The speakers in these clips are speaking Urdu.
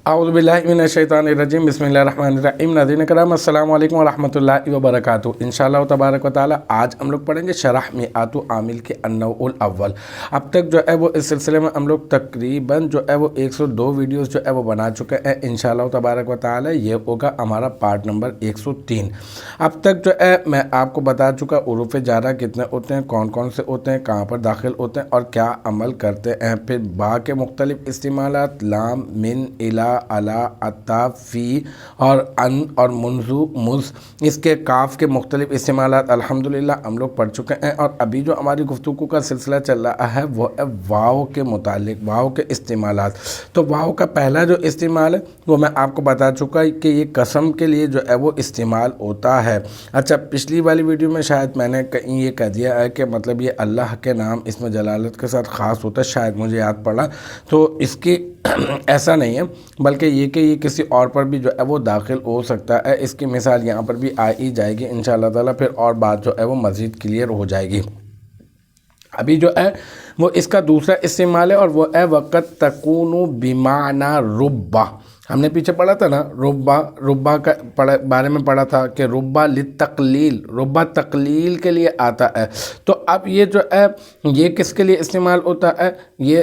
اعوذ باللہ من الشیطان الرجیم بسم اللہ الرحمن الرحیم۔ ناظرین کرام السلام علیکم ورحمۃ اللہ وبرکاتہ۔ انشاءاللہ تبارک و تعالی آج ہم لوگ پڑھیں گے شرح میاتو عامل کے النوع الاول۔ اب تک جو ہے وہ اس سلسلے میں ہم لوگ تقریباً جو ہے وہ 102 ویڈیوز جو ہے وہ بنا چکے ہیں۔ انشاءاللہ تبارک و تعالی یہ ہوگا ہمارا پارٹ نمبر 103۔ اب تک جو ہے میں آپ کو بتا چکا حروف جارہ کتنے ہوتے ہیں، کون کون سے ہوتے ہیں، کہاں پر داخل ہوتے ہیں اور کیا عمل کرتے ہیں۔ پھر با کے مختلف استعمالات، لام، من، الا، علا، عطا، فی اور ان اور منذ، مز، اس کے کاف کے مختلف استعمالات الحمدللہ ہم لوگ پڑھ چکے ہیں۔ اور ابھی جو ہماری گفتگو کا سلسلہ چل رہا ہے وہ ہے واو کے متعلق، واو کے استعمالات۔ تو واو کا پہلا جو استعمال ہے وہ میں آپ کو بتا چکا کہ یہ قسم کے لیے جو ہے وہ استعمال ہوتا ہے۔ اچھا، پچھلی والی ویڈیو میں شاید میں نے کہیں یہ کہہ دیا ہے کہ مطلب یہ اللہ کے نام اس میں جلالت کے ساتھ خاص ہوتا ہے، شاید مجھے یاد پڑا، تو اس کی ایسا نہیں ہے، بلکہ یہ کہ یہ کسی اور پر بھی جو ہے وہ داخل ہو سکتا ہے۔ اس کی مثال یہاں پر بھی آئی جائے گی انشاءاللہ تعالیٰ، پھر اور بات جو ہے وہ مزید کلیئر ہو جائے گی۔ ابھی جو ہے وہ اس کا دوسرا استعمال ہے اور وہ ہے وقت تکون بمعنی ربا۔ ہم نے پیچھے پڑھا تھا نا، ربا کا بارے میں پڑھا تھا کہ ربا للتقلیل، ربا تقلیل کے لیے آتا ہے۔ تو اب یہ جو ہے یہ کس کے لیے استعمال ہوتا ہے؟ یہ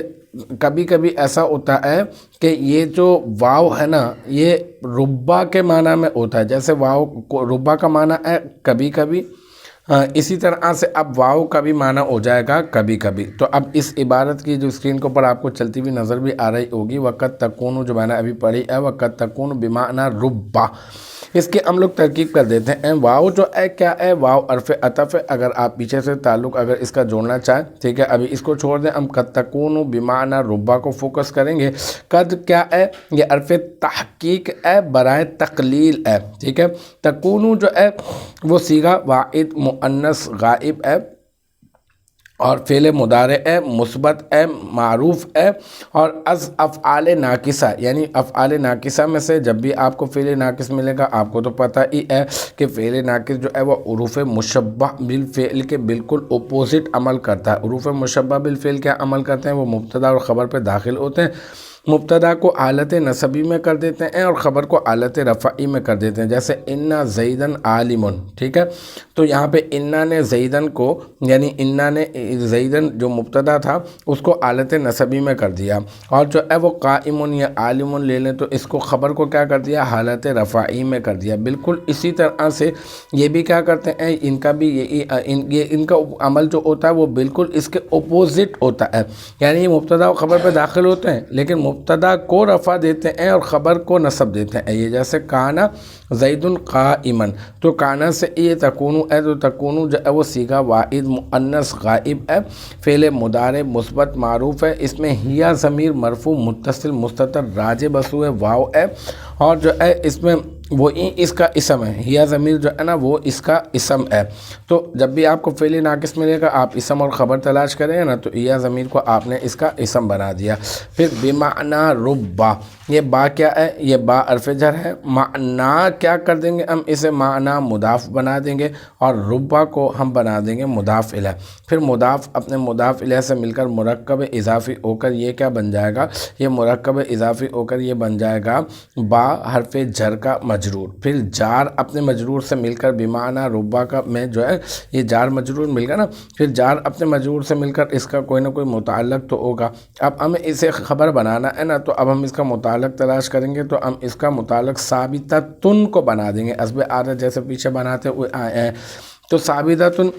کبھی کبھی ایسا ہوتا ہے کہ یہ جو واو ہے نا یہ ربا کے معنی میں ہوتا ہے، جیسے واو ربا کا معنی ہے کبھی کبھی، اسی طرح سے اب واو کا بھی معنی ہو جائے گا کبھی کبھی۔ تو اب اس عبارت کی جو اسکرین کے اوپر آپ کو چلتی ہوئی نظر بھی آ رہی ہوگی، وقت تکون جو میں نے ابھی پڑھی ہے، وقت تکون بمعنی ربا، اس کی ہم لوگ ترکیب کر دیتے ہیں۔ واو جو ہے کیا ہے؟ واو حرف عطف ہے۔ اگر آپ پیچھے سے تعلق اگر اس کا جوڑنا چاہیں، ٹھیک ہے، ابھی اس کو چھوڑ دیں، ہم قد تکون بمعنی ربا کو فوکس کریں گے۔ قد کیا ہے؟ یہ حرف تحقیق ہے، برائے تقلیل ہے، ٹھیک ہے۔ تکون جو ہے وہ صیغہ واحد مؤنث غائب ہے اور فعل مضارع ہے، مثبت ہے، معروف ہے، اور از افعال ناقصہ، یعنی افعال ناقصہ میں سے جب بھی آپ کو فعل ناقص ملے گا، آپ کو تو پتہ ہی ہے کہ فعل ناقص جو ہے وہ حروف مشبہ بالفعل کے بالکل اپوزٹ عمل کرتا ہے۔ حروف مشبہ بالفعل کیا عمل کرتے ہیں؟ وہ مبتدا اور خبر پہ داخل ہوتے ہیں، مبتدا کو حالت نصبی میں کر دیتے ہیں اور خبر کو حالت رفعی میں کر دیتے ہیں، جیسے انا زیدن عالم، ٹھیک ہے۔ تو یہاں پہ انا نے زیدن کو، یعنی انا نے زیدن جو مبتدا تھا اس کو حالت نصبی میں کر دیا، اور جو ہے وہ قائم یا عالم لے لیں تو اس کو خبر کو کیا کر دیا؟ حالت رفعی میں کر دیا۔ بالکل اسی طرح سے یہ بھی کیا کرتے ہیں، ان کا بھی ان کا عمل جو ہوتا ہے وہ بالکل اس کے اپوزٹ ہوتا ہے، یعنی یہ مبتدا و خبر پہ داخل ہوتے ہیں لیکن مبتدا کو رفع دیتے ہیں اور خبر کو نصب دیتے ہیں۔ یہ جیسے کانا زید قائما، تو کانا سے یہ تکون ہے، تو تکون جو ہے وہ صیغہ واحد مؤنث غائب ہے، فعل مضارع مثبت معروف ہے، اس میں ہیا ضمیر مرفوع متصل مستتر راجع بسوئے واو ہے، اور جو ہے اس میں وہی اس کا اسم ہے، ہیا ضمیر جو ہے نا وہ اس کا اسم ہے۔ تو جب بھی آپ کو فعل ناقص ملے گا، آپ اسم اور خبر تلاش کریں نا، تو ہیا ضمیر کو آپ نے اس کا اسم بنا دیا۔ پھر بمعنی ربا، یہ با کیا ہے؟ یہ با حرف جر ہے، معنی کیا کر دیں گے ہم؟ اسے معنی مضاف بنا دیں گے اور ربا کو ہم بنا دیں گے مضاف الیہ۔ پھر مضاف اپنے مضاف الیہ سے مل کر مرکب اضافی ہو کر یہ کیا بن جائے گا؟ یہ مرکب اضافی ہو کر یہ بن جائے گا با حرف جر کا مجرور۔ پھر جار اپنے مجرور سے مل کر بمعنی ربا کا میں جو ہے یہ جار مجرور مل گا نا، پھر جار اپنے مجرور سے مل کر اس کا کوئی نہ کوئی متعلق تو ہوگا۔ اب ہمیں اسے خبر بنانا ہے نا، تو اب ہم اس کا متعلق تلاش کریں گے، تو ہم اس کا متعلق ثابتۃن کو بنا دیں گے، حسب عادت جیسے پیچھے بناتے ہوئے آئے ہیں۔ تو ثابتۃن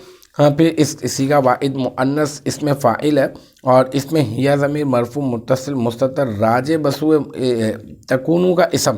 پھر اس صیغہ واحد مؤنث اس میں فاعل ہے، اور اس میں ہیا ضمیر مرفوع متصل مستتر راجع بسوئے تکونو کا اسم،